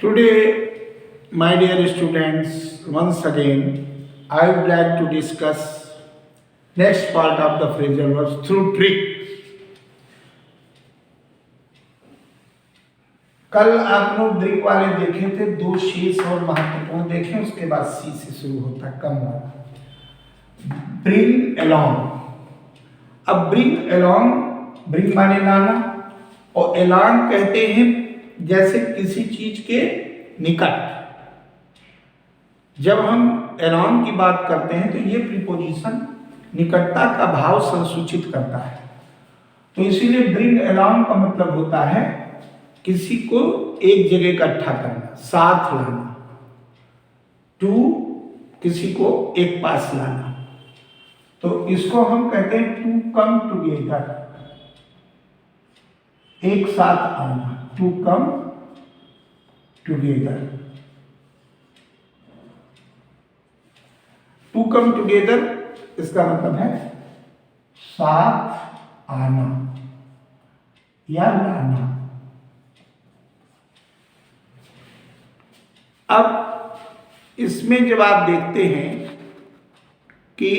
Today, my dear students, once again, I would like to discuss next part of the phrasal verbs through trick. कल आप लोग brick वाले देखे थे, दो शेष और महत्वपूर्ण देखे, उसके बाद सी से शुरू होता कम वाला ब्रिंग अलोंग। अब ब्रिंग अलोंग, ब्रिंग माने लाना और अलोंग कहते हैं जैसे किसी चीज के निकट। जब हम अलोंग की बात करते हैं तो ये प्रीपोजिशन निकटता का भाव संसूचित करता है। तो इसीलिए ब्रिंग अलोंग का मतलब होता है किसी को एक जगह इकट्ठा करना, साथ लाना, टू किसी को एक पास लाना। तो इसको हम कहते हैं टू कम टुगेदर, एक साथ आना, to come together. To come together इसका मतलब है साथ आना या लाना। अब इसमें जब आप देखते हैं कि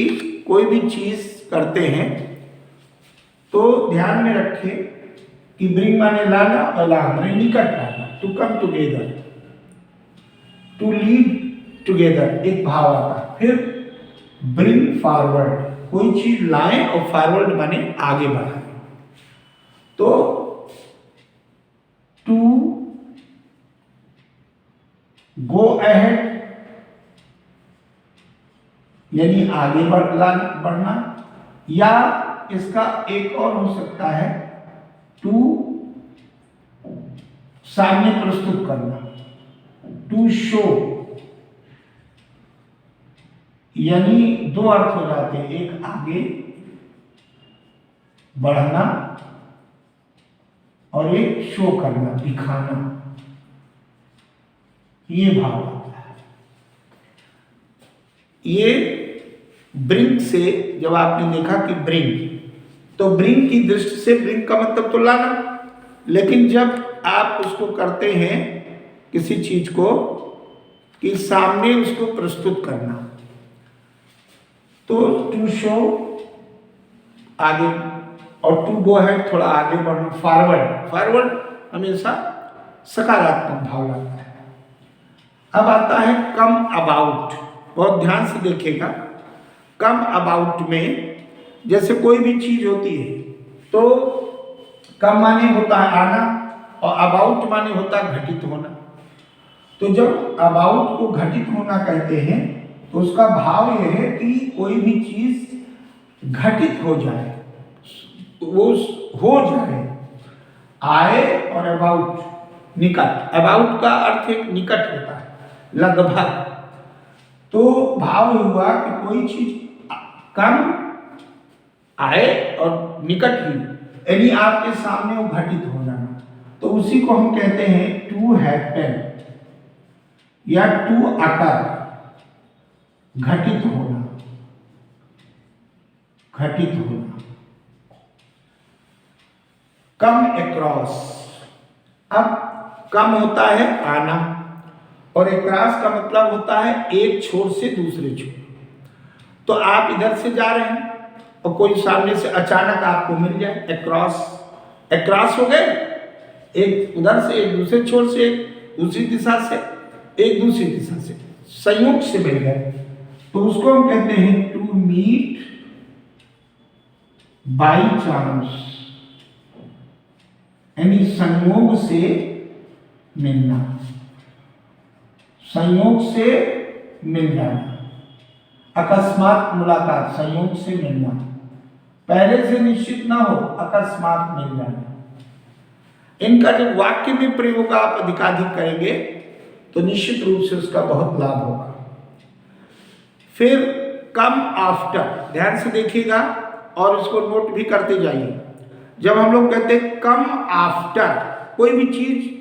कोई भी चीज करते हैं तो ध्यान में रखें कि ब्रिंग माने लाना और ला माने निकट लाना, to come together, to lead together एक भाव आता। फिर ब्रिंग फॉरवर्ड, कोई चीज लाएं और फॉरवर्ड माने आगे बढ़ाएं। तो टू गो अहेड यानी आगे बढ़ना, या इसका एक और हो सकता है टू सामने प्रस्तुत करना, टू शो, यानी दो अर्थ हो जाते हैं, एक आगे बढ़ना और एक शो करना, दिखाना, ये भाव आता है। ये ब्रिंग से जब आपने देखा कि ब्रिंग, तो ब्रिंग की दृष्टि से ब्रिंग का मतलब तो लाना, लेकिन जब आप उसको करते हैं किसी चीज को कि सामने उसको प्रस्तुत करना, तो टू शो आगे और टू गो है थोड़ा आगे बढ़ना, फॉरवर्ड, फॉरवर्ड हमेशा सकारात्मक भाव लाता है। अब आता है कम अबाउट, बहुत ध्यान से देखिएगा। कम अबाउट में जैसे कोई भी चीज होती है तो कम माने होता है आना और अबाउट माने होता है घटित होना। तो जब अबाउट को घटित होना कहते हैं तो उसका भाव यह है कि कोई भी चीज घटित हो जाए, वो हो जाए। आए और अबाउट निकट, अबाउट का अर्थ एक निकट होता है, लगभग। तो भाव हुआ कि कोई चीज कम आए और निकट ही, यानी आपके सामने वो घटित हो जाना, तो उसी को हम कहते हैं टू हैपन या टू अकर, घटित होना, घटित होना। कम अक्रॉस, अब कम होता है आना और अक्रॉस का मतलब होता है एक छोर से दूसरे छोर। तो आप इधर से जा रहे हैं और कोई सामने से अचानक आपको मिल जाए, अक्रॉस, अक्रॉस हो गए, एक उधर से एक दूसरे छोर से, एक दूसरी दिशा से, एक दूसरी दिशा से संयोग से मिल गए, तो उसको हम कहते हैं टू मीट बाय चांस, यानी संयोग से मिलना, संयोग से मिल जाना, अकस्मात मुलाकात, संयोग से मिलना, पहले से निश्चित ना हो, अकस्मात मिल जाना। इनका जब वाक्य में प्रयोग आप अधिकाधिक करेंगे तो निश्चित रूप से उसका बहुत लाभ होगा। फिर कम आफ्टर, ध्यान से देखिएगा और इसको नोट भी करते जाइए। जब हम लोग कहते हैं कम आफ्टर, कोई भी चीज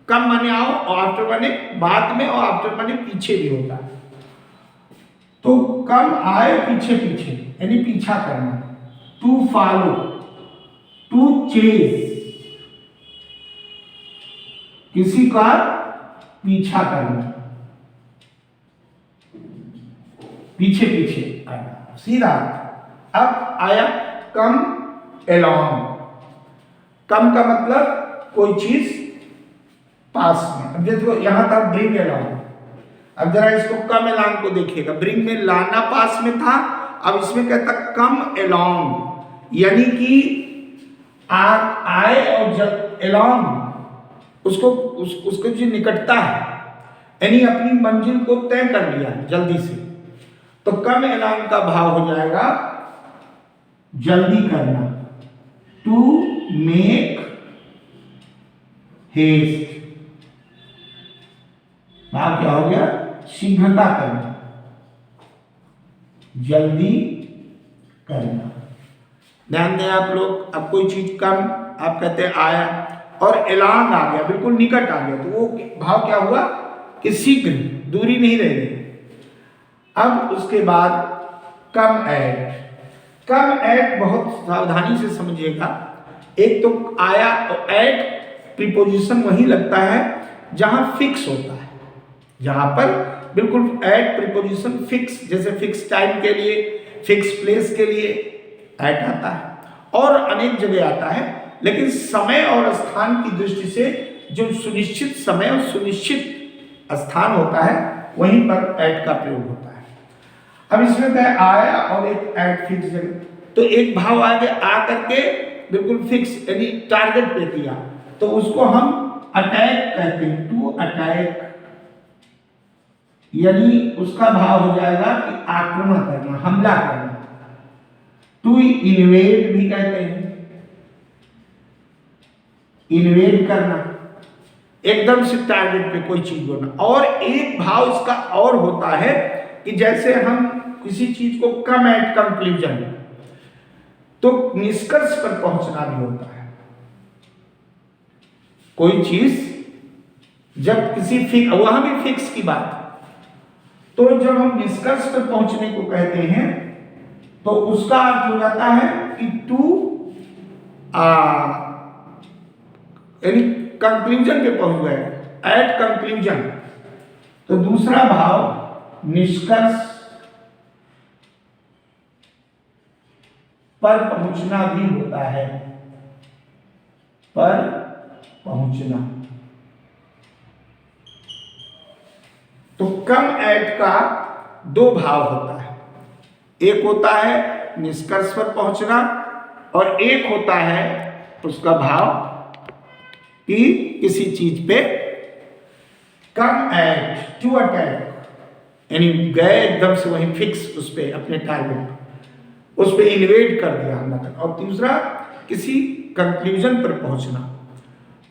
कम माने आओ और आफ्टर माने बाद में और आफ्टर माने पीछे भी होता है। तो कम आए पीछे पीछे, यानी पीछा करना, टू फॉलो, टू चेज, किसी का पीछा करना, पीछे पीछे आना, सीधा। अब आया कम एलॉन्ग। कम का मतलब कोई चीज पास में। अब देखो यहां था ब्रिंग एलॉन्ग, अब जरा इसको कम एलॉन्ग को देखिएगा। ब्रिंग में लाना पास में था, अब इसमें कहता कम एलॉन्ग, यानी कि आए और जब एलॉन्ग उसको जो निकटता है, यानी अपनी मंजिल को तय कर लिया जल्दी से, तो कम एलॉन्ग का भाव हो जाएगा जल्दी करना, टू मेक हेस्ट। भाव क्या हो गया? शीघ्रता करना, जल्दी करना। ध्यान दें आप लोग, अब कोई चीज कम आप कहते हैं आया और एलांग आ गया, बिल्कुल निकट आ गया, तो वो भाव क्या हुआ कि शीघ्र, दूरी नहीं रह गई। अब उसके बाद कम एट। कम एट बहुत सावधानी से समझिएगा। एक तो आया और एट प्रीपोजिशन वही लगता है जहां फिक्स होता है, जहां पर बिल्कुल एट प्रीपोजिशन फिक्स, जैसे फिक्स टाइम के लिए, फिक्स प्लेस के लिए एट आता है, और अनेक जगह आता है, लेकिन समय और स्थान की दृष्टि से जो सुनिश्चित समय और सुनिश्चित स्थान होता है वहीं पर एट का प्रयोग होता है। अब इसमें क्या आया और एक एट फिक्स जगह, तो एक भाव आगे आ करके बिल्कुल फिक्स यानी टारगेट पे किया, तो उसको हम अटैक कहते हैं, टू अटैक, यानी उसका भाव हो जाएगा कि आक्रमण करना, हमला करना। टू इन्वेड भी कहते हैं, इन्वेड करना, एकदम से टारगेट पे कोई चीज होना। और एक भाव इसका और होता है कि जैसे हम किसी चीज को कम एट कंक्लूजन, तो निष्कर्ष पर पहुंचना भी होता है। कोई चीज जब किसी फिक्स, वहां भी फिक्स की बात, तो जब हम निष्कर्ष पर पहुंचने को कहते हैं तो उसका अर्थ हो जाता है कि टू यानी कंक्लूजन पे पहुंच गए, एट कंक्लूजन। तो दूसरा भाव निष्कर्ष पर पहुंचना भी होता है, पर पहुंचना। तो कम एट का दो भाव होता है, एक होता है निष्कर्ष पर पहुंचना और एक होता है उसका भाव कि किसी चीज पे कम एट, टू अटैक, यानी गए एकदम से वहीं फिक्स उस पे अपने टारगेट, उस पे इन्वेड कर दिया हमला कर। और दूसरा किसी कंक्लूजन पर पहुंचना।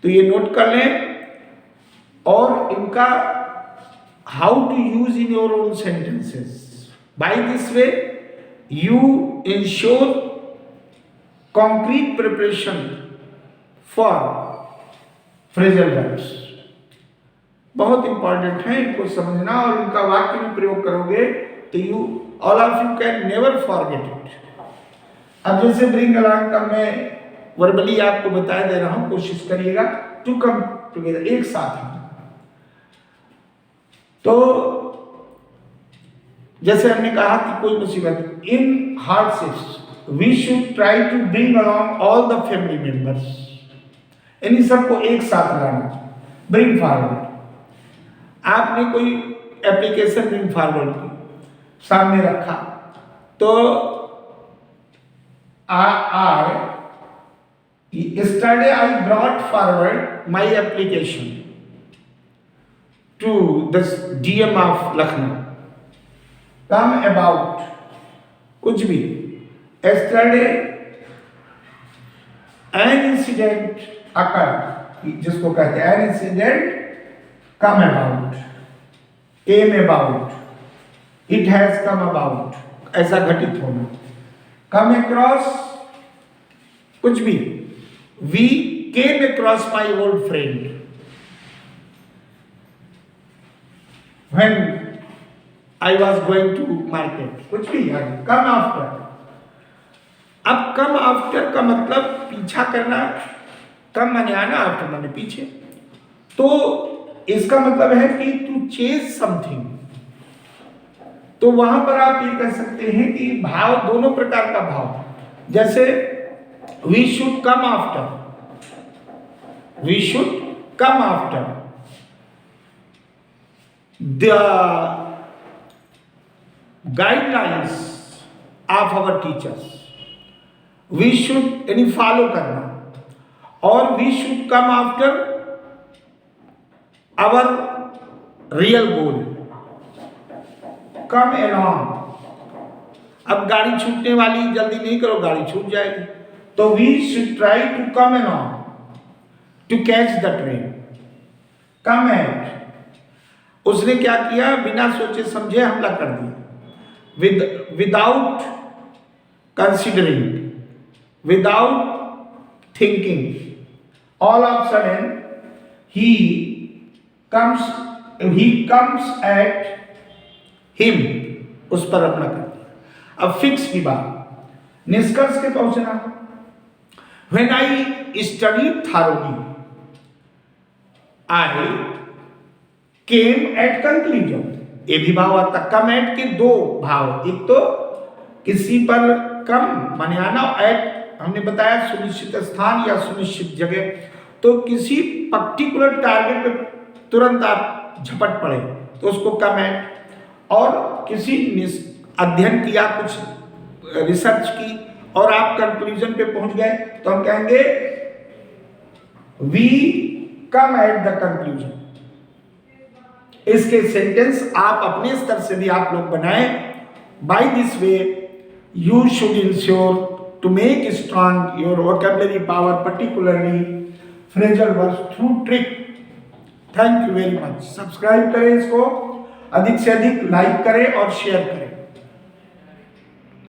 तो ये नोट कर लें, और इनका how to use in your own sentences. By this way you ensure concrete preparation for phrasal verbs। बहुत इंपॉर्टेंट है, इनको समझना और इनका वाक्य में प्रयोग करोगे तो you all of you can never forget it. अब जैसे ब्रिंग अलोंग का मैं वर्बली आपको बता दे रहा हूं, कोशिश करिएगा टू कम टुगेदर, एक साथ ही। तो जैसे हमने कहा कि कोई मुसीबत, in hardships we should try to bring along all the family members, यानी सबको एक साथ लाना, ब्रिंग फॉरवर्ड। आपने कोई एप्लीकेशन ब्रिंग फॉरवर्ड की, सामने रखा, तो yesterday I brought forward my application to the DM of Lucknow। come about कुछ भी, yesterday an incident occurred, जिसको कहते हैं an incident come about, came about, it has come about, ऐसा घटित होना। come across कुछ भी, we came across my old friend when I was going to market, कुछ भी यार। come after, अब come after का मतलब पीछा करना, come माने आना, after माने पीछे। तो इसका मतलब है कि टू चेज समथिंग। तो वहां पर आप ये कह सकते हैं कि भाव दोनों प्रकार का भाव, जैसे we should come after, we should come after the guidelines of our teachers, we should यानी फॉलो करना, और we should come after our real goal, come along। अब गाड़ी छूटने वाली, जल्दी नहीं करो गाड़ी छूट जाएगी, तो we should try to come along to catch the train, come at. उसने क्या किया, बिना सोचे समझे हमला कर दिया, without considering, without thinking, all of sudden he comes at him, उस पर अपना कर दिया। अब फिक्स की बात, निष्कर्ष के पहुंचना, when I studied thoroughly I came at conclusion, ये भी भाव आता। कम एट के दो भाव, एक तो किसी पर कम माने आना, एट हमने बताया सुनिश्चित स्थान या सुनिश्चित जगह, तो किसी पर्टिकुलर टारगेट पे तुरंत आप झपट पड़े तो उसको कम एट, और किसी अध्ययन किया, कुछ रिसर्च की और आप कंक्लूजन पे पहुंच गए तो हम कहेंगे we come at the conclusion. इसके सेंटेंस आप अपने स्तर से भी आप लोग बनाएं। By this way you should ensure to make strong your vocabulary power, particularly phrasal words through trick. Thank you very much. Subscribe करें इसको, अधिक से अधिक लाइक करें और शेयर करें।